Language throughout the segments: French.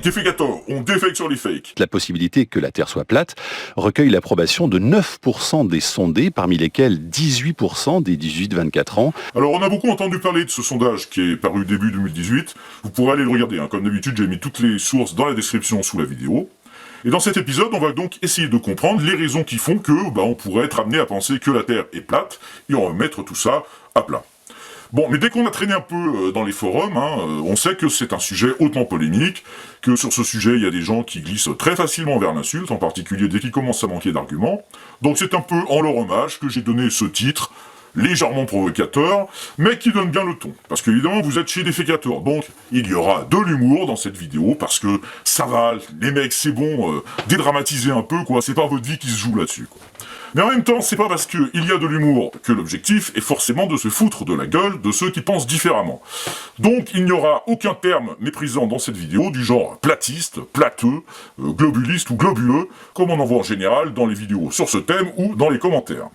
défécator, on défèque sur les fakes. La possibilité que la Terre soit plate recueille l'approbation de 9% des sondés, parmi lesquels 18% des 18-24 ans. Alors on a beaucoup entendu parler de ce sondage qui est paru début 2018. Vous pourrez aller le regarder, hein. Comme d'habitude j'ai mis toutes les sources dans la description sous la vidéo. Et dans cet épisode, on va donc essayer de comprendre les raisons qui font que on pourrait être amené à penser que la Terre est plate, et on va mettre tout ça à plat. Bon, mais dès qu'on a traîné un peu dans les forums, on sait que c'est un sujet hautement polémique, que sur ce sujet, il y a des gens qui glissent très facilement vers l'insulte, en particulier dès qu'ils commencent à manquer d'arguments. Donc c'est un peu en leur hommage que j'ai donné ce titre, légèrement provocateur, mais qui donne bien le ton. Parce qu'évidemment, vous êtes chez Défécator, donc il y aura de l'humour dans cette vidéo, parce que ça va, les mecs, c'est bon, dédramatiser un peu, quoi, c'est pas votre vie qui se joue là-dessus, quoi. Mais en même temps, c'est pas parce qu'il y a de l'humour que l'objectif est forcément de se foutre de la gueule de ceux qui pensent différemment. Donc il n'y aura aucun terme méprisant dans cette vidéo, du genre platiste, plateux, globuliste ou globuleux, comme on en voit en général dans les vidéos sur ce thème ou dans les commentaires.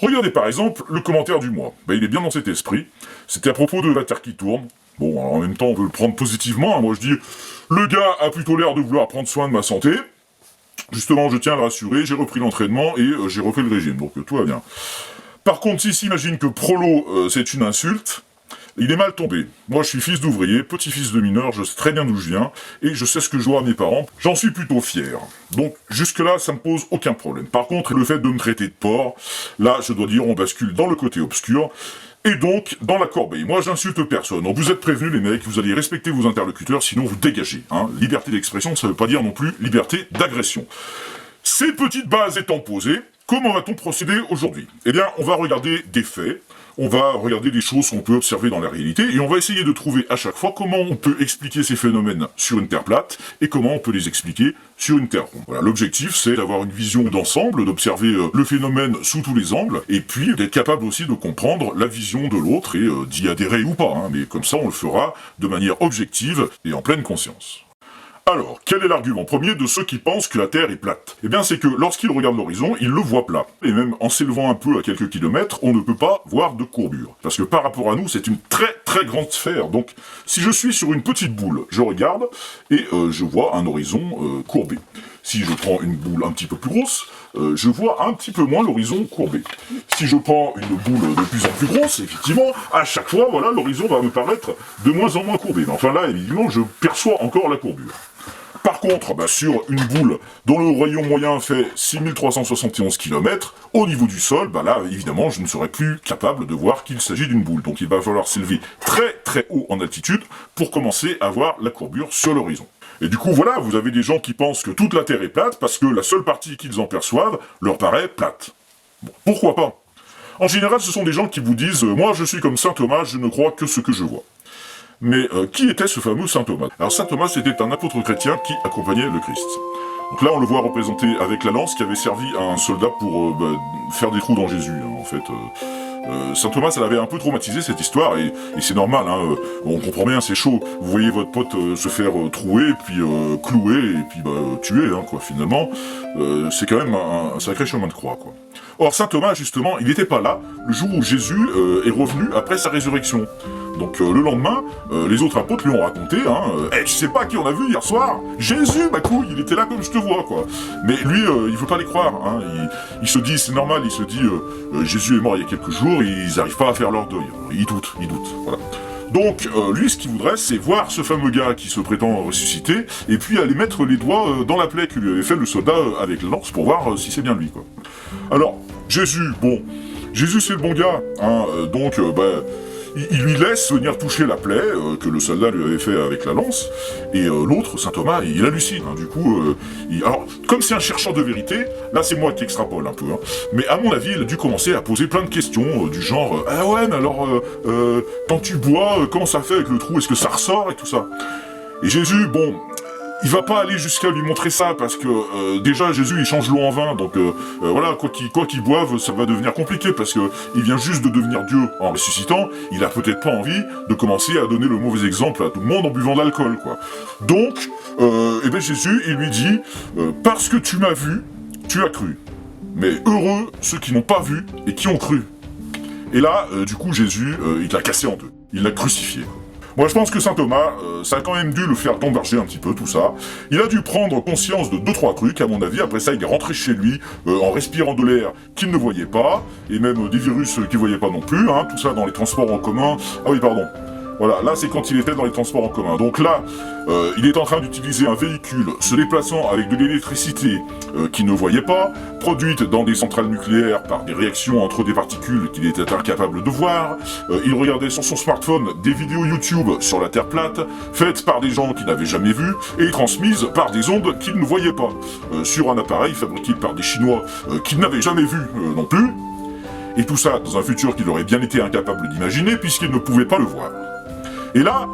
Regardez par exemple le commentaire du mois. Il est bien dans cet esprit. C'était à propos de la Terre qui tourne. Bon, alors en même temps, on veut le prendre positivement. Moi je dis, le gars a plutôt l'air de vouloir prendre soin de ma santé. Justement, je tiens à le rassurer, j'ai repris l'entraînement et j'ai refait le régime, donc tout va bien. Par contre, s'il s'imagine que prolo, c'est une insulte, il est mal tombé. Moi, je suis fils d'ouvrier, petit-fils de mineur, je sais très bien d'où je viens, et je sais ce que je dois à mes parents. J'en suis plutôt fier. Donc, jusque-là, ça me pose aucun problème. Par contre, le fait de me traiter de porc, là, je dois dire, on bascule dans le côté obscur, et donc, dans la corbeille. Moi, j'insulte personne. Donc, vous êtes prévenus, les mecs, vous allez respecter vos interlocuteurs, sinon vous dégagez. Liberté d'expression, ça veut pas dire non plus liberté d'agression. Ces petites bases étant posées, comment va-t-on procéder aujourd'hui? Eh bien, on va regarder des faits, on va regarder des choses qu'on peut observer dans la réalité, et on va essayer de trouver à chaque fois comment on peut expliquer ces phénomènes sur une Terre plate, et comment on peut les expliquer sur une Terre ronde. Voilà, l'objectif c'est d'avoir une vision d'ensemble, d'observer le phénomène sous tous les angles, et puis d'être capable aussi de comprendre la vision de l'autre, et d'y adhérer ou pas, mais comme ça on le fera de manière objective et en pleine conscience. Alors, quel est l'argument premier de ceux qui pensent que la Terre est plate? Eh bien, c'est que lorsqu'ils regardent l'horizon, ils le voient plat. Et même en s'élevant un peu à quelques kilomètres, on ne peut pas voir de courbure. Parce que par rapport à nous, c'est une très très grande sphère. Donc, si je suis sur une petite boule, je regarde et je vois un horizon courbé. Si je prends une boule un petit peu plus grosse, je vois un petit peu moins l'horizon courbé. Si je prends une boule de plus en plus grosse, effectivement, à chaque fois, voilà, l'horizon va me paraître de moins en moins courbé. Mais enfin là, évidemment, je perçois encore la courbure. Par contre, sur une boule dont le rayon moyen fait 6371 km, au niveau du sol, là, évidemment, je ne serai plus capable de voir qu'il s'agit d'une boule. Donc il va falloir s'élever très très haut en altitude pour commencer à voir la courbure sur l'horizon. Et du coup, voilà, vous avez des gens qui pensent que toute la Terre est plate parce que la seule partie qu'ils en perçoivent leur paraît plate. Bon, pourquoi pas? En général, ce sont des gens qui vous disent « Moi, je suis comme saint Thomas, je ne crois que ce que je vois ». Mais qui était ce fameux saint Thomas? Alors saint Thomas était un apôtre chrétien qui accompagnait le Christ. Donc là on le voit représenté avec la lance qui avait servi à un soldat pour faire des trous dans Jésus, en fait. Saint Thomas, ça l'avait un peu traumatisé cette histoire, et c'est normal, on comprend bien, c'est chaud. Vous voyez votre pote se faire trouer, puis clouer, et puis tuer, quoi, finalement. C'est quand même un sacré chemin de croix, quoi. Or saint Thomas, justement, il n'était pas là le jour où Jésus est revenu après sa résurrection. Donc le lendemain, les autres apôtres lui ont raconté, tu sais pas qui on a vu hier soir? Jésus, ma couille, il était là comme je te vois, quoi. Mais lui, il veut pas les croire, il se dit, c'est normal, il se dit, Jésus est mort il y a quelques jours, ils n'arrivent pas à faire leur deuil. Il doute, voilà. Donc, lui, ce qu'il voudrait, c'est voir ce fameux gars qui se prétend ressuscité, et puis aller mettre les doigts dans la plaie que lui avait fait le soldat avec la lance pour voir si c'est bien lui, quoi. Alors, Jésus, Jésus c'est le bon gars, donc, il lui laisse venir toucher la plaie que le soldat lui avait fait avec la lance, et l'autre, saint Thomas, il hallucine, du coup, alors, comme c'est un chercheur de vérité, là c'est moi qui extrapole un peu, mais à mon avis, il a dû commencer à poser plein de questions, du genre, ah ouais, mais alors, quand tu bois, comment ça fait avec le trou, est-ce que ça ressort, et tout ça? Et Jésus, il va pas aller jusqu'à lui montrer ça, parce que déjà Jésus il change l'eau en vin, donc voilà, quoi qu'il boive, ça va devenir compliqué, parce que il vient juste de devenir Dieu en ressuscitant, il a peut-être pas envie de commencer à donner le mauvais exemple à tout le monde en buvant de l'alcool, quoi. Donc, Jésus, il lui dit, parce que tu m'as vu, tu as cru. Mais heureux ceux qui n'ont pas vu et qui ont cru. Et là, du coup, Jésus, il l'a cassé en deux. Il l'a crucifié. Moi, je pense que saint Thomas, ça a quand même dû le faire gamberger un petit peu, tout ça. Il a dû prendre conscience de 2-3 trucs, à mon avis. Après ça, il est rentré chez lui, en respirant de l'air qu'il ne voyait pas, et même des virus qu'il ne voyait pas non plus, hein, tout ça dans les transports en commun. Ah oui, pardon. Voilà, là c'est quand il était dans les transports en commun. Donc là, il est en train d'utiliser un véhicule se déplaçant avec de l'électricité qu'il ne voyait pas, produite dans des centrales nucléaires par des réactions entre des particules qu'il était incapable de voir. Il regardait sur son smartphone des vidéos YouTube sur la Terre plate, faites par des gens qu'il n'avait jamais vus, et transmises par des ondes qu'il ne voyait pas, sur un appareil fabriqué par des Chinois qu'il n'avait jamais vu non plus. Et tout ça dans un futur qu'il aurait bien été incapable d'imaginer puisqu'il ne pouvait pas le voir. Et là,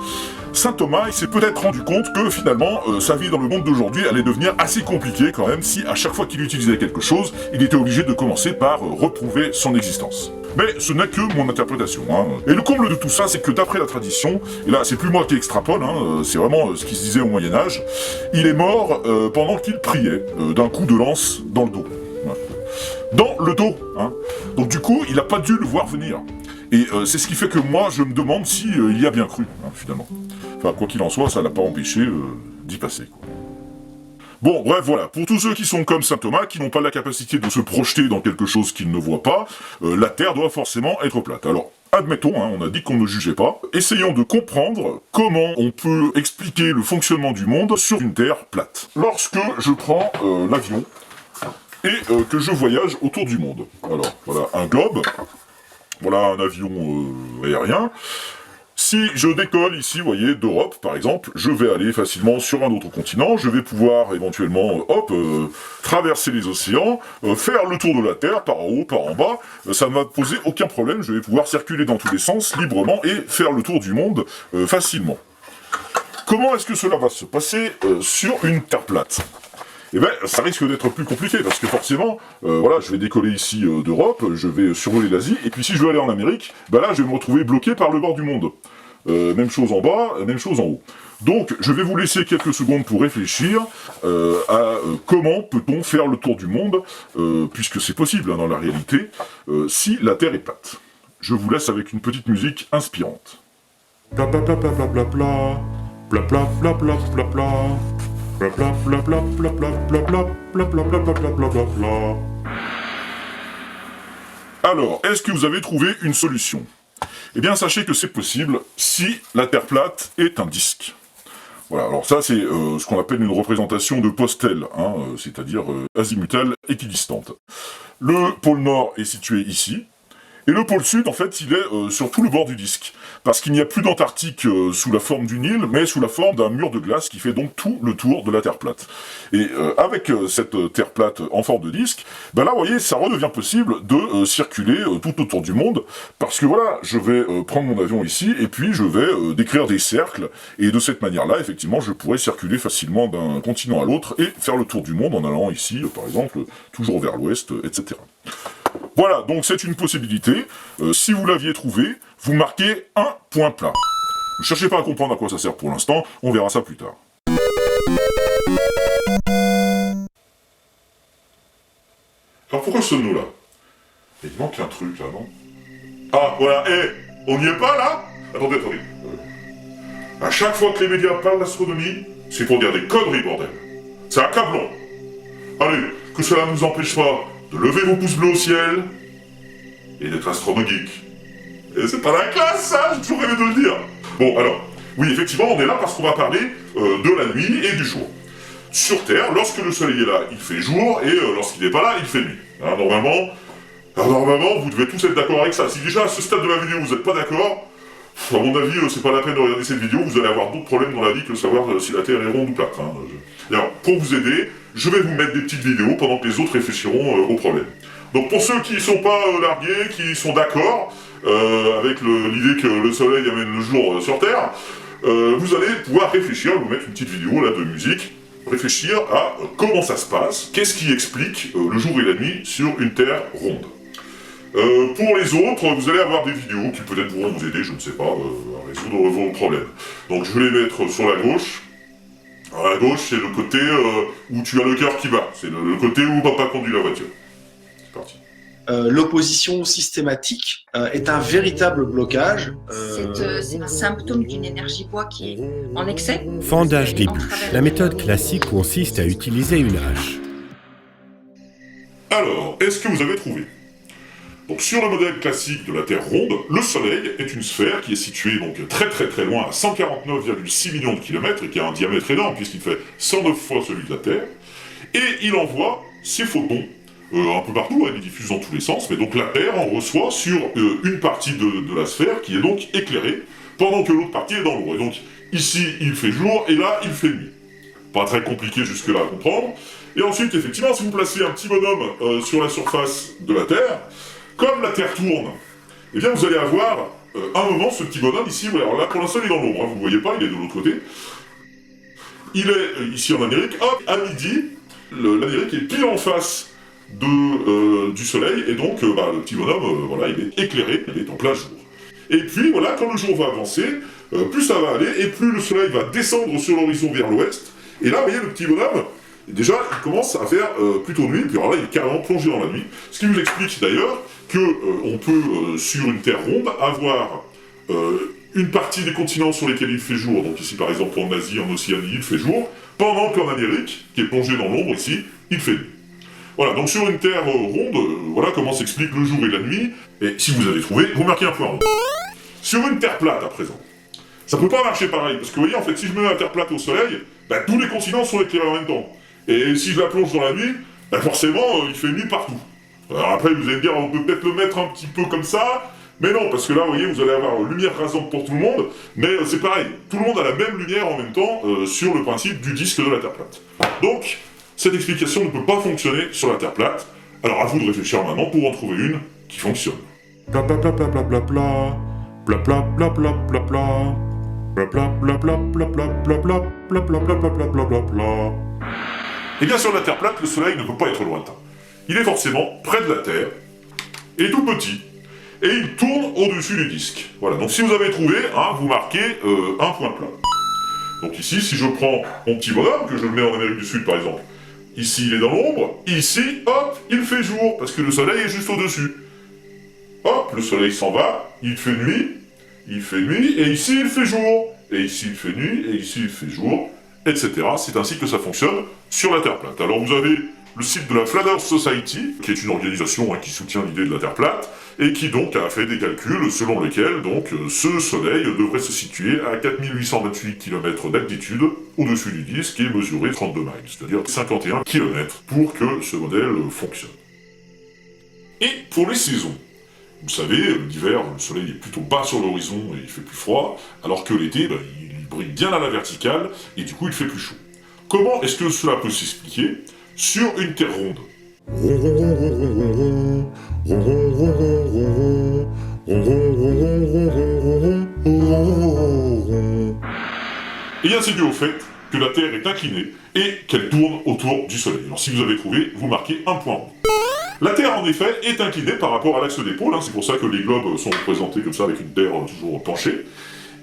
saint Thomas, il s'est peut-être rendu compte que finalement, sa vie dans le monde d'aujourd'hui allait devenir assez compliquée quand même si à chaque fois qu'il utilisait quelque chose, il était obligé de commencer par reprouver son existence. Mais ce n'est que mon interprétation. Hein. Et le comble de tout ça, c'est que d'après la tradition, et là c'est plus moi qui extrapole, hein, c'est vraiment ce qui se disait au Moyen-Âge, il est mort pendant qu'il priait, d'un coup de lance dans le dos. Dans le dos, hein. Donc du coup, il n'a pas dû le voir venir. Et c'est ce qui fait que moi, je me demande si il y a bien cru, hein, finalement. Enfin, quoi qu'il en soit, ça l'a pas empêché d'y passer, quoi. Bon, bref, voilà. Pour tous ceux qui sont comme saint Thomas, qui n'ont pas la capacité de se projeter dans quelque chose qu'ils ne voient pas, la Terre doit forcément être plate. Alors, admettons, hein, on a dit qu'on ne jugeait pas. Essayons de comprendre comment on peut expliquer le fonctionnement du monde sur une Terre plate. Lorsque je prends l'avion et que je voyage autour du monde. Alors, voilà, un globe. Voilà un avion aérien. Si je décolle ici, vous voyez, d'Europe par exemple, je vais aller facilement sur un autre continent, je vais pouvoir éventuellement, traverser les océans, faire le tour de la Terre, par en haut, par en bas, ça ne va poser aucun problème, je vais pouvoir circuler dans tous les sens, librement, et faire le tour du monde facilement. Comment est-ce que cela va se passer sur une Terre plate ? Eh ben, ça risque d'être plus compliqué, parce que forcément, voilà, je vais décoller ici d'Europe, je vais survoler l'Asie, et puis si je veux aller en Amérique, ben là, je vais me retrouver bloqué par le bord du monde. Même chose en bas, même chose en haut. Donc, je vais vous laisser quelques secondes pour réfléchir à comment peut-on faire le tour du monde, puisque c'est possible hein, dans la réalité, si la Terre est plate. Je vous laisse avec une petite musique inspirante. Bla bla bla bla bla bla bla, bla bla bla bla bla bla. Bla bla bla bla bla bla bla bla bla bla bla bla bla bla bla bla. Alors, est-ce que vous avez trouvé une solution ? Eh bien, sachez que c'est possible si la Terre plate est un disque. Voilà, alors ça c'est ce qu'on appelle une représentation de postelle, hein, c'est-à-dire azimutale équidistante. Le pôle Nord est situé ici, et le pôle Sud, en fait, il est sur tout le bord du disque. Parce qu'il n'y a plus d'Antarctique sous la forme d'une île, mais sous la forme d'un mur de glace qui fait donc tout le tour de la Terre plate. Et avec cette Terre plate en forme de disque, ben là, vous voyez, ça redevient possible de circuler tout autour du monde, parce que voilà, je vais prendre mon avion ici, et puis je vais décrire des cercles, et de cette manière-là, effectivement, je pourrais circuler facilement d'un continent à l'autre, et faire le tour du monde en allant ici, par exemple, toujours vers l'ouest, etc. Voilà, donc c'est une possibilité. Si vous l'aviez trouvé, vous marquez un point plat. Ne cherchez pas à comprendre à quoi ça sert pour l'instant, on verra ça plus tard. Alors pourquoi sommes-nous là ? Il manque un truc là, non ? Ah, voilà, on n'y est pas là ? Attendez. À chaque fois que les médias parlent d'astronomie, c'est pour dire des conneries, bordel. C'est accablant. Allez, que cela ne nous empêche pas de lever vos pouces bleus au ciel et d'être astronogeek. Et c'est pas la classe, ça, j'ai toujours rêvé de le dire. Bon, alors, oui, effectivement, on est là parce qu'on va parler de la nuit et du jour. Sur Terre, lorsque le soleil est là, il fait jour, et lorsqu'il n'est pas là, il fait nuit. Hein, normalement, vous devez tous être d'accord avec ça. Si déjà, à ce stade de la vidéo, vous n'êtes pas d'accord, à mon avis, c'est pas la peine de regarder cette vidéo, vous allez avoir d'autres problèmes dans la vie que de savoir si la Terre est ronde ou plate. Hein. Alors, pour vous aider, je vais vous mettre des petites vidéos pendant que les autres réfléchiront au problème. Donc pour ceux qui ne sont pas largués, qui sont d'accord avec l'idée que le soleil amène le jour sur Terre, vous allez pouvoir réfléchir, je vais vous mettre une petite vidéo là de musique, réfléchir à comment ça se passe, qu'est-ce qui explique le jour et la nuit sur une Terre ronde. Pour les autres, vous allez avoir des vidéos qui peut-être pourront vous aider, je ne sais pas, à résoudre vos problèmes. Donc je vais les mettre sur la gauche. À la gauche, c'est le côté où tu as le cœur qui bat. C'est le côté où papa conduit la voiture. C'est parti. l'opposition systématique est un véritable blocage. C'est un symptôme d'une énergie bois qui est en excès. Fendage des bûches. La méthode classique consiste à utiliser une hache. Alors, est-ce que vous avez trouvé? Donc sur le modèle classique de la Terre ronde, le Soleil est une sphère qui est située donc très très très loin, à 149,6 millions de kilomètres, et qui a un diamètre énorme puisqu'il fait 109 fois celui de la Terre, et il envoie ses photons un peu partout, il diffuse dans tous les sens, mais donc la Terre en reçoit sur une partie de la sphère qui est donc éclairée, pendant que l'autre partie est dans l'eau. Et donc ici il fait jour, et là il fait nuit. Pas très compliqué jusque-là à comprendre. Et ensuite, effectivement, si vous placez un petit bonhomme sur la surface de la Terre, comme la Terre tourne, eh bien vous allez avoir un moment, ce petit bonhomme ici, alors là pour l'instant il est dans l'ombre, vous ne voyez pas, il est de l'autre côté. Il est ici en Amérique, hop, à midi, l'Amérique est pile en face du Soleil, et donc le petit bonhomme, voilà, il est éclairé, il est en plein jour. Et puis voilà, quand le jour va avancer, plus ça va aller, et plus le Soleil va descendre sur l'horizon vers l'ouest, et là vous voyez le petit bonhomme, déjà il commence à faire plutôt nuit, puis alors là il est carrément plongé dans la nuit, ce qui nous explique d'ailleurs qu'on peut, sur une Terre ronde, avoir une partie des continents sur lesquels il fait jour, donc ici par exemple en Asie, en Océanie, il fait jour, pendant qu'en Amérique, qui est plongé dans l'ombre ici, il fait nuit. Voilà, donc sur une Terre ronde, voilà comment s'explique le jour et la nuit, et si vous avez trouvé, vous marquez un point rond. Sur une Terre plate à présent, ça peut pas marcher pareil, parce que vous voyez, en fait, si je mets la Terre plate au Soleil, tous les continents sont éclairés en même temps. Et si je la plonge dans la nuit, forcément, il fait nuit partout. Alors après, vous allez me dire, on peut peut-être le mettre un petit peu comme ça, mais non, parce que là, vous voyez, vous allez avoir lumière rasante pour tout le monde, mais c'est pareil, tout le monde a la même lumière en même temps sur le principe du disque de la Terre plate. Donc, cette explication ne peut pas fonctionner sur la Terre plate, alors à vous de réfléchir maintenant pour en trouver une qui fonctionne. Bla bla bla bla bla bla bla, bla bla bla bla bla bla, bla bla bla bla bla bla bla bla bla bla bla bla bla bla bla. Et bien sur la Terre plate, le Soleil ne peut pas être lointain. Il est forcément près de la Terre, et tout petit, et il tourne au-dessus du disque. Voilà, donc si vous avez trouvé, vous marquez un point plat. Donc ici, si je prends mon petit bonhomme, que je le mets en Amérique du Sud par exemple, ici il est dans l'ombre, ici, hop, il fait jour, parce que le Soleil est juste au-dessus. Hop, le Soleil s'en va, il fait nuit, et ici il fait jour, et ici il fait nuit, et ici il fait jour, etc. C'est ainsi que ça fonctionne sur la Terre plate. Alors vous avez le site de la Flat Earth Society, qui est une organisation qui soutient l'idée de la Terre plate, et qui donc a fait des calculs selon lesquels donc ce Soleil devrait se situer à 4828 km d'altitude au-dessus du disque et mesurer 32 miles, c'est-à-dire 51 km pour que ce modèle fonctionne. Et pour les saisons, vous savez, l'hiver, le Soleil est plutôt bas sur l'horizon et il fait plus froid, alors que l'été, il brille bien à la verticale et du coup il fait plus chaud. Comment est-ce que cela peut s'expliquer sur une Terre ronde? Eh bien c'est dû au fait que la Terre est inclinée et qu'elle tourne autour du Soleil. Alors si vous avez trouvé, vous marquez un point rond. La Terre, en effet, est inclinée par rapport à l'axe des pôles, c'est pour ça que les globes sont représentés comme ça, avec une Terre toujours penchée,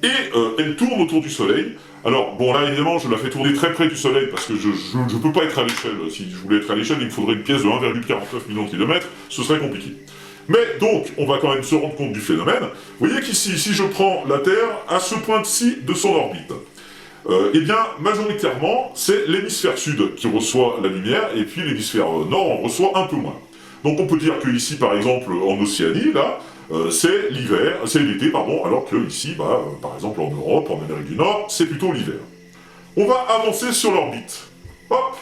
et elle tourne autour du Soleil. Alors, bon, là, évidemment, je la fais tourner très près du Soleil, parce que je ne peux pas être à l'échelle. Si je voulais être à l'échelle, il me faudrait une pièce de 1,49 million de kilomètres, ce serait compliqué. Mais donc, on va quand même se rendre compte du phénomène. Vous voyez qu'ici, si je prends la Terre à ce point-ci de son orbite, eh bien, majoritairement, c'est l'hémisphère sud qui reçoit la lumière, et puis l'hémisphère nord en reçoit un peu moins. Donc on peut dire que ici, par exemple, en Océanie, là, c'est l'hiver, c'est l'été, pardon, alors que ici, par exemple en Europe, en Amérique du Nord, c'est plutôt l'hiver. On va avancer sur l'orbite. Hop,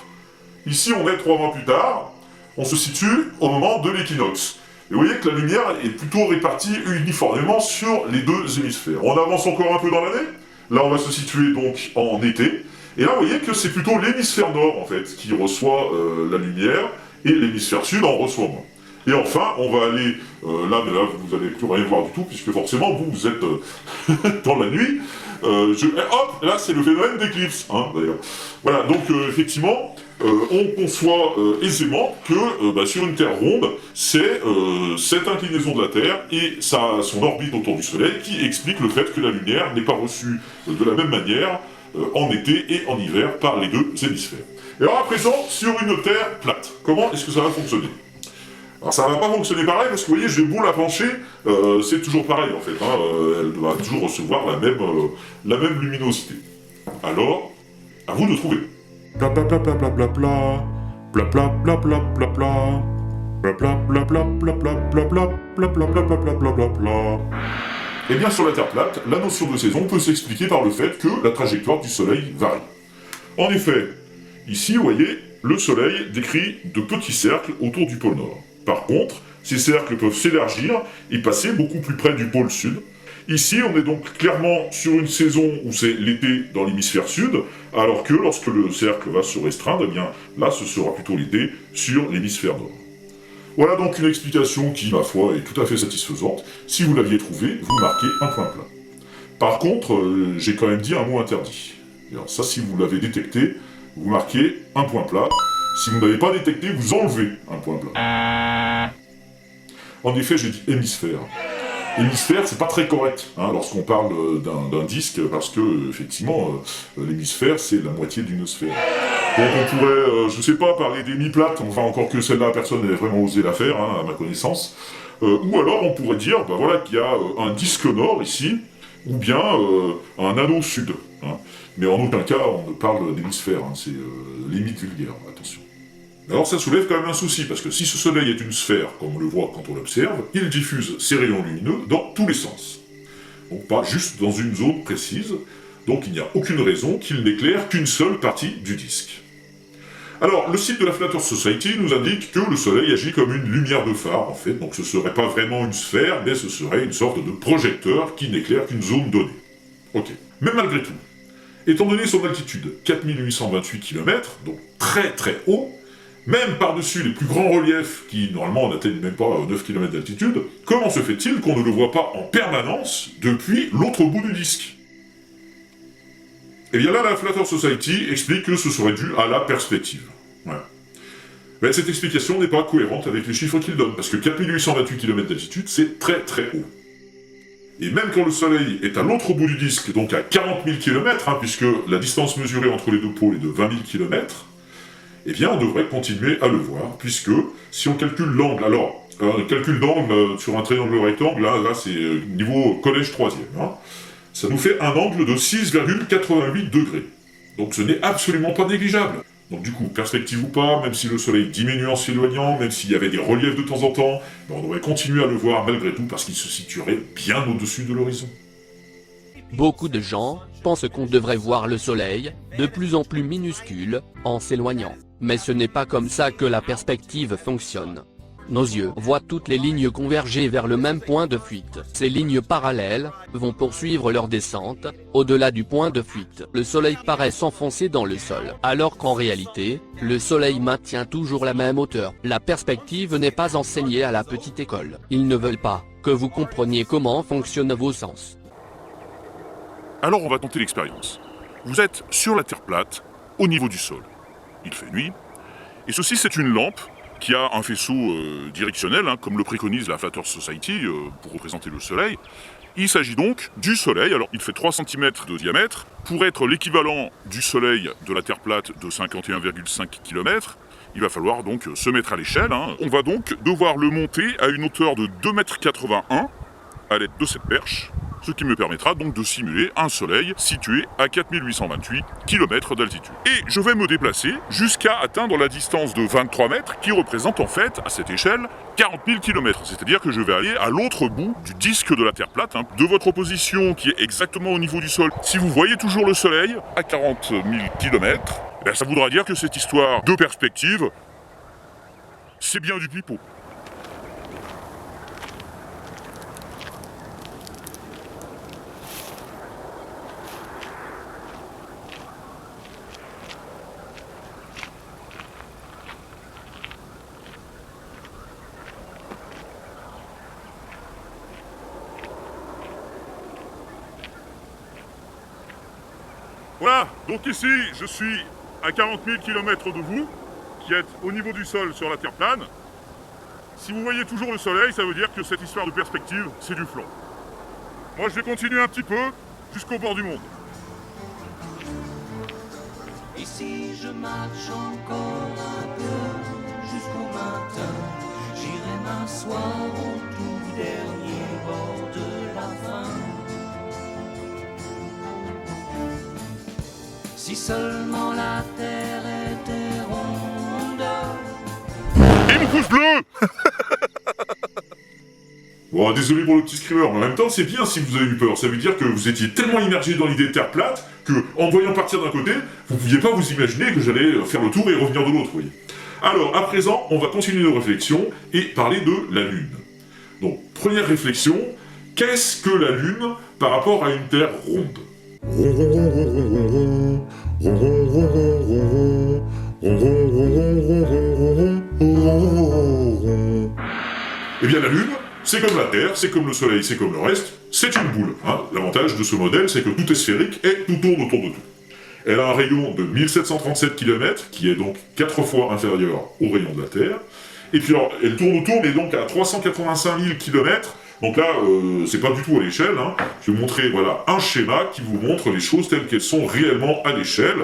ici on est 3 mois plus tard, on se situe au moment de l'équinoxe. Et vous voyez que la lumière est plutôt répartie uniformément sur les deux hémisphères. On avance encore un peu dans l'année, là on va se situer donc en été, et là vous voyez que c'est plutôt l'hémisphère nord en fait qui reçoit la lumière, et l'hémisphère sud en reçoit moins. Et enfin, on va aller, là, vous n'allez plus rien voir du tout, puisque forcément, vous êtes dans la nuit. Hop, là, c'est le phénomène d'éclipse, d'ailleurs. Voilà, donc, effectivement, on conçoit aisément que, sur une Terre ronde, c'est cette inclinaison de la Terre et son orbite autour du Soleil qui explique le fait que la lumière n'est pas reçue de la même manière en été et en hiver par les deux hémisphères. Et alors à présent, sur une Terre plate, comment est-ce que ça va fonctionner? Alors ça va pas fonctionner pareil, parce que vous voyez, j'ai beau la pencher, c'est toujours pareil en fait, hein, elle va toujours recevoir la même luminosité. Alors, à vous de trouver. Bla bla bla bla bla bla bla, bla bla bla bla bla bla, bla bla bla bla bla bla bla bla bla bla bla bla bla bla bla bla. Eh bien, sur la Terre plate, la notion de saison peut s'expliquer par le fait que la trajectoire du Soleil varie. En effet, ici, vous voyez, le Soleil décrit de petits cercles autour du pôle Nord. Par contre, ces cercles peuvent s'élargir et passer beaucoup plus près du pôle Sud. Ici, on est donc clairement sur une saison où c'est l'été dans l'hémisphère Sud, alors que lorsque le cercle va se restreindre, eh bien là, ce sera plutôt l'été sur l'hémisphère Nord. Voilà donc une explication qui, ma foi, est tout à fait satisfaisante. Si vous l'aviez trouvée, vous marquez un point plein. Par contre, j'ai quand même dit un mot interdit. Et alors ça, si vous l'avez détecté, vous marquez un point plat. Si vous n'avez pas détecté, vous enlevez un point plat. En effet, j'ai dit hémisphère. Hémisphère, c'est pas très correct lorsqu'on parle d'un disque, parce que, effectivement, l'hémisphère, c'est la moitié d'une sphère. Donc on pourrait, je sais pas, parler d'hémiplate, enfin encore que celle-là, personne n'avait vraiment osé la faire, à ma connaissance. Ou alors on pourrait dire, voilà, qu'il y a un disque nord ici, ou bien un anneau sud. Mais en aucun cas, on ne parle d'hémisphère, c'est limite vulgaire, attention. Alors ça soulève quand même un souci, parce que si ce soleil est une sphère, comme on le voit quand on l'observe, il diffuse ses rayons lumineux dans tous les sens. Donc pas juste dans une zone précise, donc il n'y a aucune raison qu'il n'éclaire qu'une seule partie du disque. Alors, le site de la Flat Earth Society nous indique que le soleil agit comme une lumière de phare, en fait, donc ce serait pas vraiment une sphère, mais ce serait une sorte de projecteur qui n'éclaire qu'une zone donnée. Ok. Mais malgré tout, étant donné son altitude, 4828 km, donc très très haut, même par-dessus les plus grands reliefs qui, normalement, n'atteignent même pas 9 km d'altitude, comment se fait-il qu'on ne le voit pas en permanence depuis l'autre bout du disque? Et bien là, la Flat Earth Society explique que ce serait dû à la perspective. Voilà. Mais cette explication n'est pas cohérente avec les chiffres qu'il donne, parce que 4828 km d'altitude, c'est très très haut. Et même quand le Soleil est à l'autre bout du disque, donc à 40 000 km, puisque la distance mesurée entre les deux pôles est de 20 000 km, eh bien on devrait continuer à le voir, puisque si on calcule l'angle, alors, un calcul d'angle sur un triangle rectangle, là c'est niveau collège 3e, ça nous fait un angle de 6,88 degrés. Donc ce n'est absolument pas négligeable. Donc du coup, perspective ou pas, même si le soleil diminue en s'éloignant, même s'il y avait des reliefs de temps en temps, on devrait continuer à le voir malgré tout parce qu'il se situerait bien au-dessus de l'horizon. Beaucoup de gens pensent qu'on devrait voir le soleil, de plus en plus minuscule, en s'éloignant. Mais ce n'est pas comme ça que la perspective fonctionne. Nos yeux voient toutes les lignes converger vers le même point de fuite. Ces lignes parallèles vont poursuivre leur descente, au-delà du point de fuite. Le soleil paraît s'enfoncer dans le sol, alors qu'en réalité, le soleil maintient toujours la même hauteur. La perspective n'est pas enseignée à la petite école. Ils ne veulent pas que vous compreniez comment fonctionnent vos sens. Alors on va tenter l'expérience. Vous êtes sur la Terre plate, au niveau du sol. Il fait nuit, et ceci c'est une lampe qui a un faisceau directionnel, comme le préconise la Flat Earth Society, pour représenter le Soleil. Il s'agit donc du Soleil, alors il fait 3 cm de diamètre, pour être l'équivalent du Soleil de la Terre plate de 51,5 km, il va falloir donc se mettre à l'échelle. On va donc devoir le monter à une hauteur de 2,81 m à l'aide de cette perche, ce qui me permettra donc de simuler un soleil situé à 4828 km d'altitude. Et je vais me déplacer jusqu'à atteindre la distance de 23 mètres qui représente en fait, à cette échelle, 40 000 km. C'est-à-dire que je vais aller à l'autre bout du disque de la Terre plate, de votre position qui est exactement au niveau du sol. Si vous voyez toujours le soleil à 40 000 km, ça voudra dire que cette histoire de perspective, c'est bien du pipeau. Voilà, donc ici, je suis à 40 000 km de vous, qui êtes au niveau du sol sur la Terre plane. Si vous voyez toujours le soleil, ça veut dire que cette histoire de perspective, c'est du flan. Moi, je vais continuer un petit peu jusqu'au bord du monde. Ici, je marche encore un peu jusqu'au matin. J'irai même un soir au tout dernier bord de la fin. Si seulement la terre était ronde. Et mon pouce bleu. Bon, désolé pour le petit screamer, mais en même temps, c'est bien si vous avez eu peur. Ça veut dire que vous étiez tellement immergé dans l'idée de Terre plate que, en me voyant partir d'un côté, vous pouviez pas vous imaginer que j'allais faire le tour et revenir de l'autre, vous voyez. Alors, à présent, on va continuer nos réflexions et parler de la Lune. Donc, première réflexion, qu'est-ce que la Lune par rapport à une Terre ronde ? Eh bien, la Lune, c'est comme la Terre, c'est comme le Soleil, c'est comme le reste, c'est une boule. Hein. L'avantage de ce modèle, c'est que tout est sphérique et tout tourne autour de tout. Elle a un rayon de 1737 km, qui est donc 4 fois inférieur au rayon de la Terre. Et puis alors, elle tourne autour, mais donc à 385 000 km. Donc là, c'est pas du tout à l'échelle. Hein. Je vais vous montrer voilà, un schéma qui vous montre les choses telles qu'elles sont réellement à l'échelle.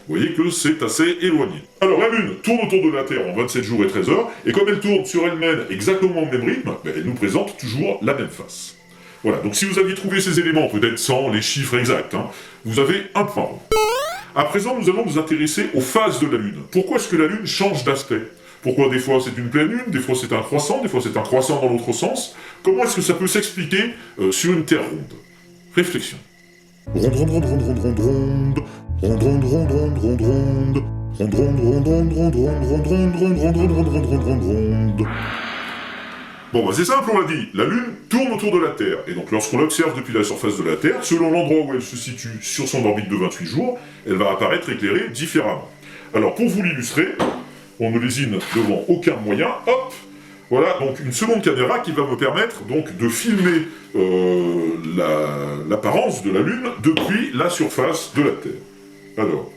Vous voyez que c'est assez éloigné. Alors la Lune tourne autour de la Terre en 27 jours et 13 heures, et comme elle tourne sur elle-même exactement au même rythme, elle nous présente toujours la même face. Voilà, donc si vous aviez trouvé ces éléments, peut-être sans les chiffres exacts, hein, vous avez un point rond. À présent, nous allons nous intéresser aux phases de la Lune. Pourquoi est-ce que la Lune change d'aspect ? Pourquoi des fois c'est une pleine Lune, des fois c'est un croissant, des fois c'est un croissant dans l'autre sens ? Comment est-ce que ça peut s'expliquer sur une Terre ronde ? Réflexion. Ronde, ronde, ronde, ronde, ronde, ronde, ronde. Ronde, ronde, ronde, ronde, ronde, ronde. Ronde, ronde, ronde, ronde, ronde, ronde, ronde, ronde, ronde, ronde, ronde, ronde, ronde, ronde, ronde. Bon, bah c'est simple, on l'a dit. La Lune tourne autour de la Terre. Et donc, lorsqu'on l'observe depuis la surface de la Terre, selon l'endroit où elle se situe sur son orbite de 28 jours, elle va apparaître éclairée différemment. Alors, pour vous l'illustrer, on ne lésine devant aucun moyen. Hop! Voilà, donc une seconde caméra qui va me permettre donc de filmer l'apparence de la Lune depuis la surface de la Terre. Alors,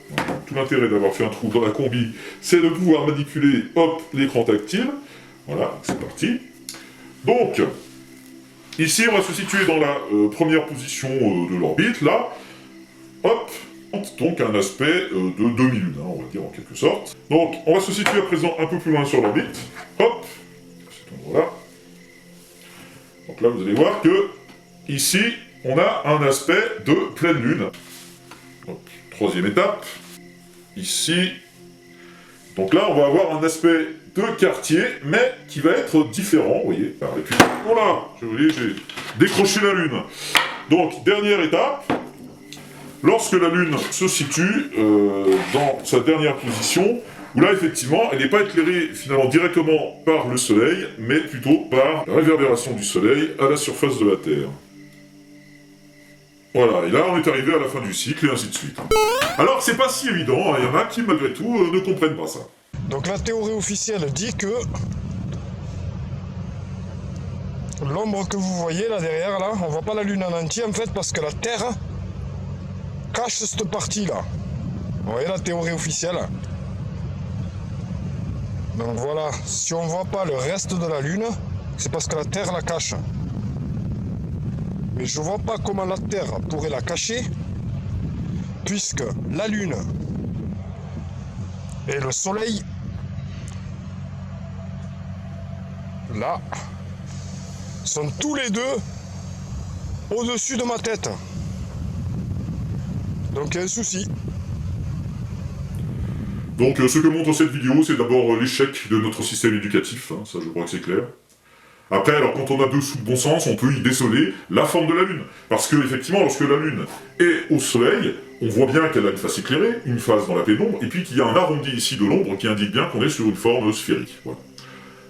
tout l'intérêt d'avoir fait un trou dans la combi, c'est de pouvoir manipuler, hop, l'écran tactile. Voilà, c'est parti. Donc, ici, on va se situer dans la première position de l'orbite, là. Hop, donc un aspect de demi-lune, hein, on va dire en quelque sorte. Donc, on va se situer à présent un peu plus loin sur l'orbite. Hop, cet endroit-là. Donc là, vous allez voir que, ici, on a un aspect de pleine lune. Donc, troisième étape, ici. Donc là, on va avoir un aspect de quartier, mais qui va être différent, vous voyez. Alors, et puis, voilà, j'ai décroché la Lune. Donc, dernière étape, lorsque la Lune se situe dans sa dernière position, où là, effectivement, elle n'est pas éclairée, finalement, directement par le Soleil, mais plutôt par la réverbération du Soleil à la surface de la Terre. Voilà, et là, on est arrivé à la fin du cycle, et ainsi de suite. Alors, c'est pas si évident, il y en a qui, malgré tout, ne comprennent pas ça. Donc la théorie officielle dit que l'ombre que vous voyez là derrière, là, on voit pas la Lune en entier en fait parce que la Terre cache cette partie là. Vous voyez la théorie officielle. Donc voilà, si on voit pas le reste de la Lune, c'est parce que la Terre la cache. Mais je vois pas comment la Terre pourrait la cacher, puisque la Lune et le Soleil, là, sont tous les deux au-dessus de ma tête. Donc il y a un souci. Donc ce que montre cette vidéo, c'est d'abord l'échec de notre système éducatif, hein, ça je crois que c'est clair. Après, alors quand on a deux sous de bon sens, on peut y déceler la forme de la Lune. Parce que effectivement, lorsque la Lune est au Soleil, on voit bien qu'elle a une face éclairée, une face dans la pénombre, et puis qu'il y a un arrondi ici de l'ombre qui indique bien qu'on est sur une forme sphérique. Voilà.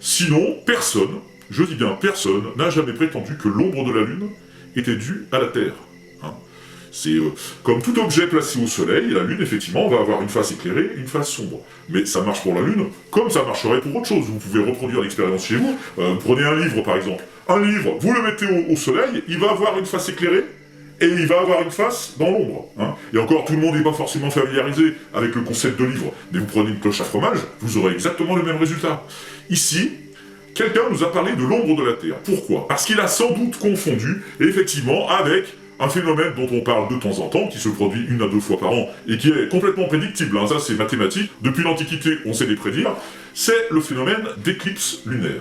Sinon, personne, je dis bien personne, n'a jamais prétendu que l'ombre de la Lune était due à la Terre. Hein. C'est comme tout objet placé au Soleil, la Lune, effectivement, va avoir une face éclairée, une face sombre. Mais ça marche pour la Lune, comme ça marcherait pour autre chose. Vous pouvez reproduire l'expérience chez vous. Prenez un livre, par exemple. Un livre, vous le mettez au Soleil, il va avoir une face éclairée, et il va avoir une face dans l'ombre. Hein. Et encore, tout le monde n'est pas forcément familiarisé avec le concept de livre. Mais vous prenez une cloche à fromage, vous aurez exactement le même résultat. Ici, quelqu'un nous a parlé de l'ombre de la Terre. Pourquoi ? Parce qu'il a sans doute confondu, effectivement, avec un phénomène dont on parle de temps en temps, qui se produit 1 à 2 fois par an, et qui est complètement prédictible, hein, ça c'est mathématique, depuis l'Antiquité on sait les prédire, c'est le phénomène d'éclipse lunaire.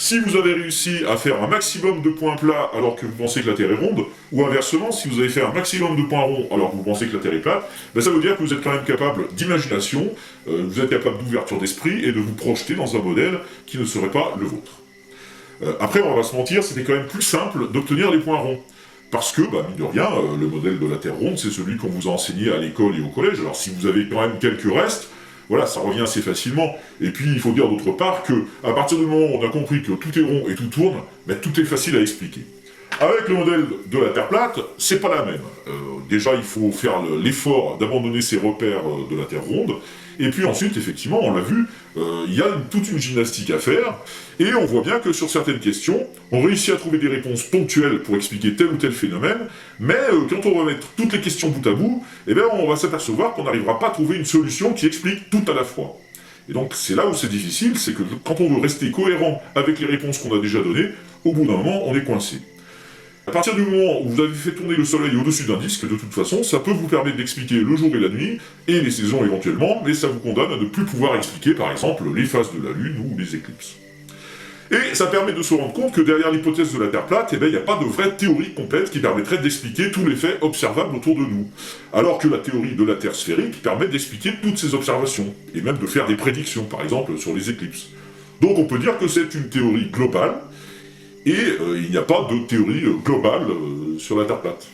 Si vous avez réussi à faire un maximum de points plats alors que vous pensez que la Terre est ronde, ou inversement, si vous avez fait un maximum de points ronds alors que vous pensez que la Terre est plate, ben ça veut dire que vous êtes quand même capable d'imagination, vous êtes capable d'ouverture d'esprit et de vous projeter dans un modèle qui ne serait pas le vôtre. Après, on va pas se mentir, c'était quand même plus simple d'obtenir les points ronds. Parce que, bah, mine de rien, le modèle de la Terre ronde, c'est celui qu'on vous a enseigné à l'école et au collège. Alors si vous avez quand même quelques restes, voilà, ça revient assez facilement. Et puis, il faut dire d'autre part que, à partir du moment où on a compris que tout est rond et tout tourne, ben, tout est facile à expliquer. Avec le modèle de la Terre plate, c'est pas la même. Déjà, il faut faire l'effort d'abandonner ses repères de la Terre ronde. Et puis ensuite, effectivement, on l'a vu, il y a toute une gymnastique à faire. Et on voit bien que sur certaines questions, on réussit à trouver des réponses ponctuelles pour expliquer tel ou tel phénomène. Mais quand on va mettre toutes les questions bout à bout, eh bien, on va s'apercevoir qu'on n'arrivera pas à trouver une solution qui explique tout à la fois. Et donc, c'est là où c'est difficile, c'est que quand on veut rester cohérent avec les réponses qu'on a déjà données, au bout d'un moment, on est coincé. À partir du moment où vous avez fait tourner le soleil au-dessus d'un disque, de toute façon, ça peut vous permettre d'expliquer le jour et la nuit, et les saisons éventuellement, mais ça vous condamne à ne plus pouvoir expliquer, par exemple, les phases de la Lune ou les éclipses. Et ça permet de se rendre compte que derrière l'hypothèse de la Terre plate, il n'y a pas de vraie théorie complète qui permettrait d'expliquer tous les faits observables autour de nous. Alors que la théorie de la Terre sphérique permet d'expliquer toutes ces observations, et même de faire des prédictions, par exemple, sur les éclipses. Donc on peut dire que c'est une théorie globale, et il n'y a pas de théorie globale sur la Terre plate.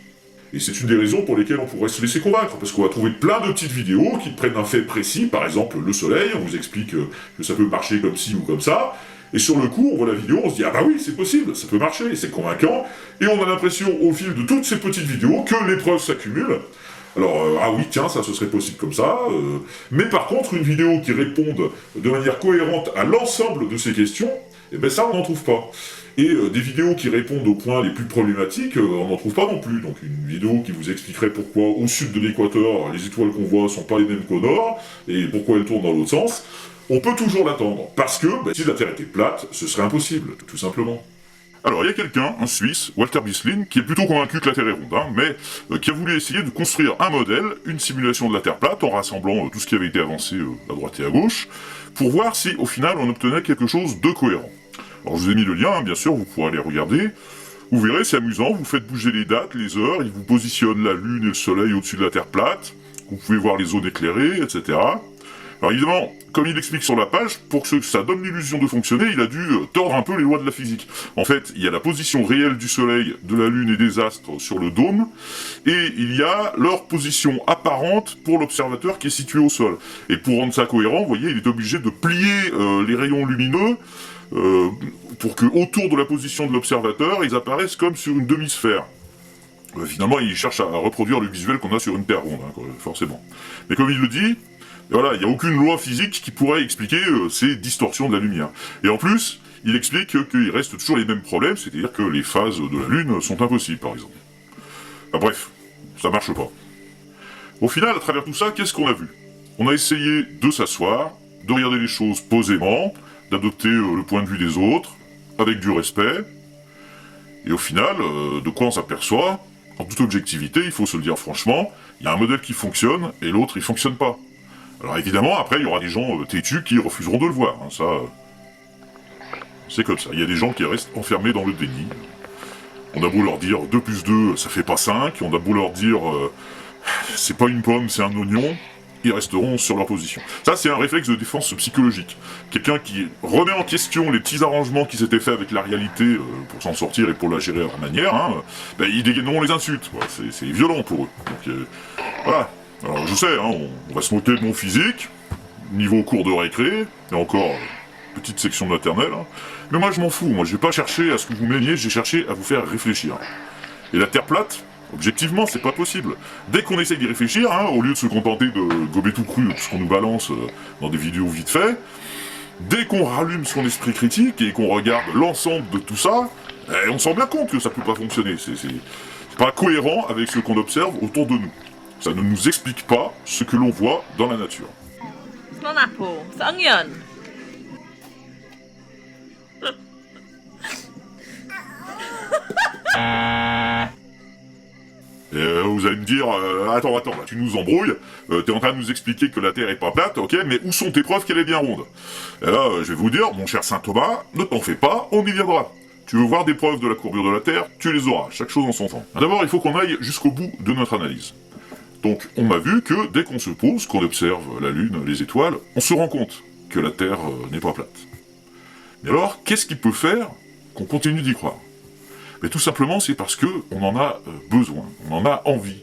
Et c'est une des raisons pour lesquelles on pourrait se laisser convaincre, parce qu'on va trouver plein de petites vidéos qui prennent un fait précis, par exemple le soleil, on vous explique que ça peut marcher comme ci ou comme ça, et sur le coup, on voit la vidéo, on se dit « Ah bah oui, c'est possible, ça peut marcher, c'est convaincant », et on a l'impression, au fil de toutes ces petites vidéos, que les preuves s'accumulent. Alors, ah oui, tiens, ça, ce serait possible comme ça, mais par contre, une vidéo qui réponde de manière cohérente à l'ensemble de ces questions, eh ben ça, on n'en trouve pas. Et des vidéos qui répondent aux points les plus problématiques, on n'en trouve pas non plus. Donc une vidéo qui vous expliquerait pourquoi au sud de l'équateur, les étoiles qu'on voit sont pas les mêmes qu'au nord, et pourquoi elles tournent dans l'autre sens, on peut toujours l'attendre. Parce que, si la Terre était plate, ce serait impossible, tout simplement. Alors, il y a quelqu'un, un Suisse, Walter Bislin, qui est plutôt convaincu que la Terre est ronde, hein, mais qui a voulu essayer de construire un modèle, une simulation de la Terre plate, en rassemblant tout ce qui avait été avancé à droite et à gauche, pour voir si, au final, on obtenait quelque chose de cohérent. Alors je vous ai mis le lien, hein, bien sûr, vous pourrez aller regarder. Vous verrez, c'est amusant, vous faites bouger les dates, les heures, il vous positionne la Lune et le Soleil au-dessus de la Terre plate, vous pouvez voir les zones éclairées, etc. Alors évidemment, comme il explique sur la page, pour que ça donne l'illusion de fonctionner, il a dû tordre un peu les lois de la physique. En fait, il y a la position réelle du Soleil, de la Lune et des astres sur le dôme, et il y a leur position apparente pour l'observateur qui est situé au sol. Et pour rendre ça cohérent, vous voyez, il est obligé de plier les rayons lumineux, pour que autour de la position de l'observateur, ils apparaissent comme sur une demi-sphère. Finalement, il cherche à reproduire le visuel qu'on a sur une Terre ronde, hein, forcément. Mais comme il le dit, voilà, il n'y a aucune loi physique qui pourrait expliquer ces distorsions de la lumière. Et en plus, il explique qu'il reste toujours les mêmes problèmes, c'est-à-dire que les phases de la Lune sont impossibles, par exemple. Enfin, bref, ça marche pas. Au final, à travers tout ça, qu'est-ce qu'on a vu? On a essayé de s'asseoir, de regarder les choses posément, d'adopter le point de vue des autres, avec du respect, et au final, de quoi on s'aperçoit? En toute objectivité, il faut se le dire franchement, il y a un modèle qui fonctionne, et l'autre, il fonctionne pas. Alors évidemment, après, il y aura des gens têtus qui refuseront de le voir, hein, ça... c'est comme ça, il y a des gens qui restent enfermés dans le déni. On a beau leur dire 2 plus 2, ça fait pas 5, on a beau leur dire c'est pas une pomme, c'est un oignon, ils resteront sur leur position. Ça, c'est un réflexe de défense psychologique. Quelqu'un qui remet en question les petits arrangements qui s'étaient faits avec la réalité pour s'en sortir et pour la gérer à leur manière, hein, ben, ils dégaîneront les insultes. Voilà, c'est violent pour eux. Donc, voilà. Alors, je sais, hein, on va se moquer de mon physique, niveau cours de récré, et encore, petite section maternelle, hein. Mais moi, je m'en fous. Moi, j'ai pas cherché à ce que vous m'aimiez, j'ai cherché à vous faire réfléchir. Et la Terre plate, objectivement, c'est pas possible. Dès qu'on essaye d'y réfléchir, hein, au lieu de se contenter de gober tout cru tout ce qu'on nous balance dans des vidéos vite fait, dès qu'on rallume son esprit critique et qu'on regarde l'ensemble de tout ça, on se rend bien compte que ça peut pas fonctionner. C'est pas cohérent avec ce qu'on observe autour de nous. Ça ne nous explique pas ce que l'on voit dans la nature. Et vous vous allez me dire, attends, là, tu nous embrouilles, t'es en train de nous expliquer que la Terre est pas plate, ok, mais où sont tes preuves qu'elle est bien ronde? Et là, je vais vous dire, mon cher Saint Thomas, ne t'en fais pas, on y viendra. Tu veux voir des preuves de la courbure de la Terre, tu les auras, chaque chose en son temps. D'abord, il faut qu'on aille jusqu'au bout de notre analyse. Donc, on a vu que dès qu'on se pose, qu'on observe la Lune, les étoiles, on se rend compte que la Terre n'est pas plate. Mais alors, qu'est-ce qui peut faire qu'on continue d'y croire? Mais tout simplement, c'est parce que on en a besoin, on en a envie.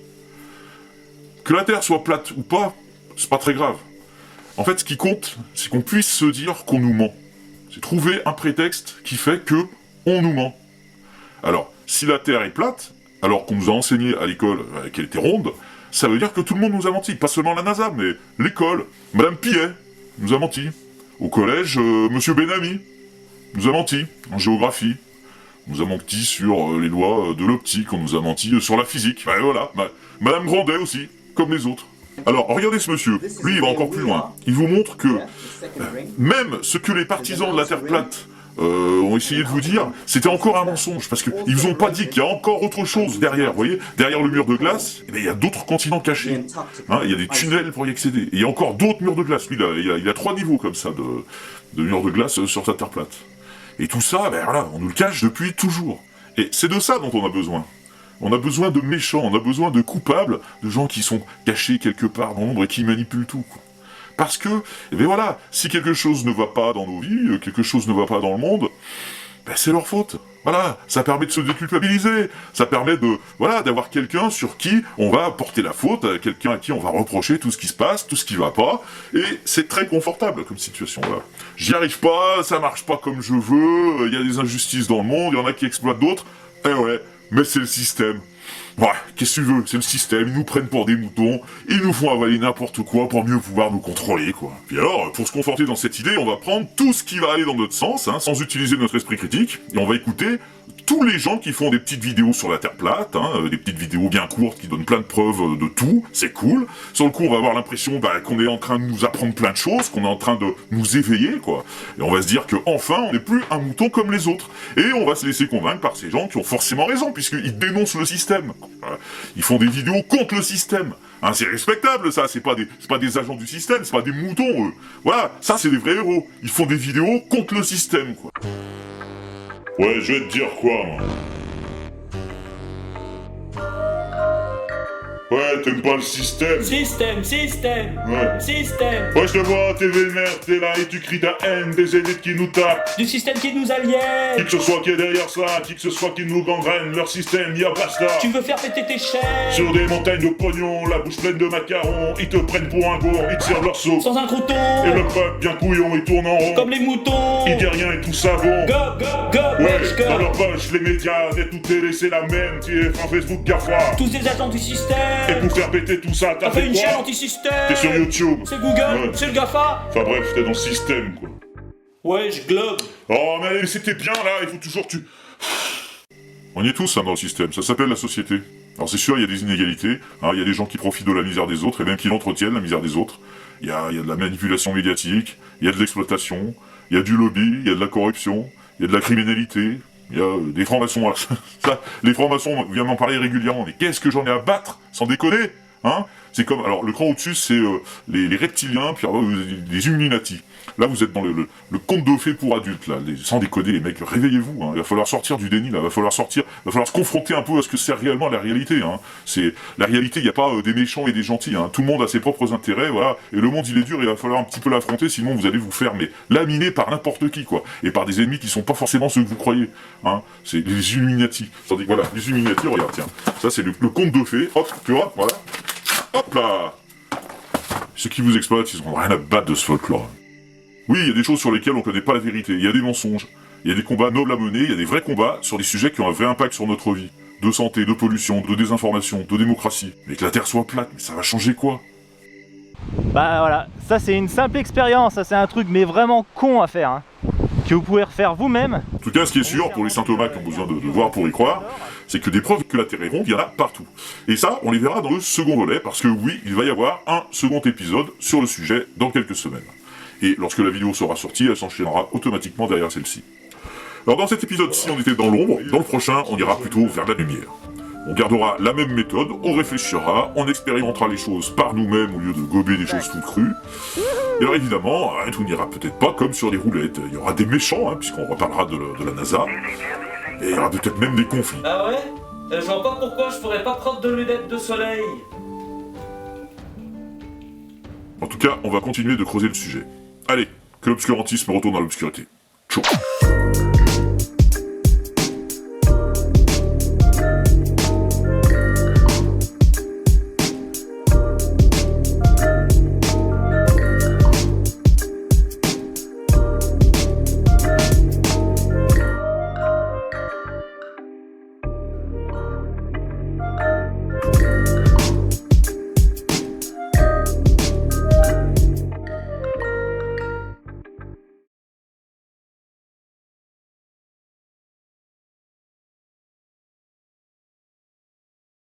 Que la Terre soit plate ou pas, c'est pas très grave. En fait, ce qui compte, c'est qu'on puisse se dire qu'on nous ment. C'est trouver un prétexte qui fait que on nous ment. Alors, si la Terre est plate, alors qu'on nous a enseigné à l'école qu'elle était ronde, ça veut dire que tout le monde nous a menti. Pas seulement la NASA, mais l'école. Madame Pillet nous a menti. Au collège, Monsieur Benami nous a menti en géographie. On nous a menti sur les lois de l'optique, on nous a menti sur la physique. Ben voilà, Madame Grandet aussi, comme les autres. Alors, regardez ce monsieur, lui il va encore plus loin. Il vous montre que même ce que les partisans de la Terre plate ont essayé de vous dire, c'était encore un mensonge, parce qu'ils vous ont pas dit qu'il y a encore autre chose derrière, vous voyez. Derrière le mur de glace, eh bien, il y a d'autres continents cachés. Hein, il y a des tunnels pour y accéder. Et il y a encore d'autres murs de glace. Lui, il a 3 niveaux comme ça de murs de glace sur sa Terre plate. Et tout ça, ben voilà, on nous le cache depuis toujours. Et c'est de ça dont on a besoin. On a besoin de méchants, on a besoin de coupables, de gens qui sont cachés quelque part dans l'ombre et qui manipulent tout, quoi. Parce que, eh bien voilà, si quelque chose ne va pas dans nos vies, quelque chose ne va pas dans le monde, ben c'est leur faute. Voilà, ça permet de se déculpabiliser, ça permet de, voilà, d'avoir quelqu'un sur qui on va porter la faute, quelqu'un à qui on va reprocher tout ce qui se passe, tout ce qui va pas, et c'est très confortable comme situation, là. J'y arrive pas, ça marche pas comme je veux, il y a des injustices dans le monde, il y en a qui exploitent d'autres, eh ouais, mais c'est le système. Ouais, qu'est-ce que tu veux, c'est le système, ils nous prennent pour des moutons, ils nous font avaler n'importe quoi pour mieux pouvoir nous contrôler, quoi. Puis alors, pour se conforter dans cette idée, on va prendre tout ce qui va aller dans notre sens, hein, sans utiliser notre esprit critique, et on va écouter tous les gens qui font des petites vidéos sur la Terre plate, hein, des petites vidéos bien courtes qui donnent plein de preuves de tout, c'est cool. Sur le coup, on va avoir l'impression qu'on est en train de nous apprendre plein de choses, qu'on est en train de nous éveiller, quoi. Et on va se dire que enfin, on n'est plus un mouton comme les autres. Et on va se laisser convaincre par ces gens qui ont forcément raison, puisqu'ils dénoncent le système. Ils font des vidéos contre le système. Hein, c'est respectable, ça, c'est pas des agents du système, c'est pas des moutons, eux. Voilà, ça, c'est des vrais héros. Ils font des vidéos contre le système, quoi. Ouais, je vais te dire quoi, moi. Ouais, t'aimes pas le système. Système. Ouais. Système. Ouais, je te vois, t'es vénère, t'es là et tu cries ta haine des élites qui nous tapent. Du système qui nous aliène. Qui que ce soit qui est derrière ça, qui que ce soit qui nous gangrène, leur système, y a pas ça. Tu veux faire péter tes chaînes. Sur des montagnes de pognon, la bouche pleine de macarons, ils te prennent pour un gourd, ils te servent leur seau. Sans un croûton. Et le peuple, bien couillon, il tourne en rond. Comme les moutons. Il dit rien et tout savon. Go, Ouais, go. dans leur poche, les médias, net tout télé, c'est la même. TF1, Facebook, GAFA. Tous ces agents du système. Et pour faire péter tout ça, t'as On fait fait une chaîne quoi? anti-système. T'es sur YouTube. C'est Google, Ouais. c'est le GAFA. Enfin bref, t'es dans le système, quoi. Ouais, je globe. Oh, mais allez, c'était bien, là, il faut toujours que tu... On y est tous, hein, dans le système, ça s'appelle la société. Alors c'est sûr, il y a des inégalités, hein, il y a des gens qui profitent de la misère des autres, et même qui l'entretiennent, la misère des autres. Il y a de la manipulation médiatique, il y a de l'exploitation, il y a du lobby, il y a de la corruption, il y a de la criminalité, il y a des francs-maçons. Ça, les francs-maçons viennent m'en parler régulièrement, mais qu'est-ce que j'en ai à battre, sans déconner, hein? C'est comme, alors le cran au-dessus, c'est les reptiliens, puis alors, les Illuminati. Là, vous êtes dans le conte de fées pour adultes, là. Sans déconner, les mecs, réveillez-vous, hein. Il va falloir sortir du déni, là. Il va falloir se confronter un peu à ce que c'est réellement la réalité, hein. C'est, la réalité, il n'y a pas des méchants et des gentils, hein. Tout le monde a ses propres intérêts, voilà. Et le monde, il est dur, il va falloir un petit peu l'affronter, sinon vous allez vous faire, mais, laminer par n'importe qui, quoi. Et par des ennemis qui sont pas forcément ceux que vous croyez, hein. C'est les Illuminati. Tandis, voilà, les Illuminati, regarde, tiens. Ça, c'est le conte de fées. Hop, tu vois, voilà. Hop là! Ceux qui vous exploitent, ils ont rien à battre de ce folklore. Oui, il y a des choses sur lesquelles on connaît pas la vérité, il y a des mensonges, il y a des combats nobles à mener, il y a des vrais combats sur des sujets qui ont un vrai impact sur notre vie. De santé, de pollution, de désinformation, de démocratie. Mais que la Terre soit plate, mais ça va changer quoi? Bah voilà, ça c'est une simple expérience, ça c'est un truc mais vraiment con à faire, hein, que vous pouvez refaire vous-même. En tout cas, ce qui est sûr, pour les Saint Thomas qui ont besoin de voir pour y croire, c'est que des preuves que la Terre est ronde, il y en a partout. Et ça, on les verra dans le second volet, parce que oui, il va y avoir un second épisode sur le sujet dans quelques semaines. Et lorsque la vidéo sera sortie, elle s'enchaînera automatiquement derrière celle-ci. Alors dans cet épisode-ci, on était dans l'ombre, dans le prochain, on ira plutôt vers la lumière. On gardera la même méthode, on réfléchira, on expérimentera les choses par nous-mêmes au lieu de gober des choses toutes crues. Et alors évidemment, tout n'ira peut-être pas comme sur les roulettes. Il y aura des méchants, puisqu'on reparlera de la NASA. Et il y aura peut-être même des conflits. Ah ouais? Je vois pas pourquoi je pourrais pas prendre de lunettes de soleil. En tout cas, on va continuer de creuser le sujet. Allez, que l'obscurantisme retourne dans l'obscurité. Ciao.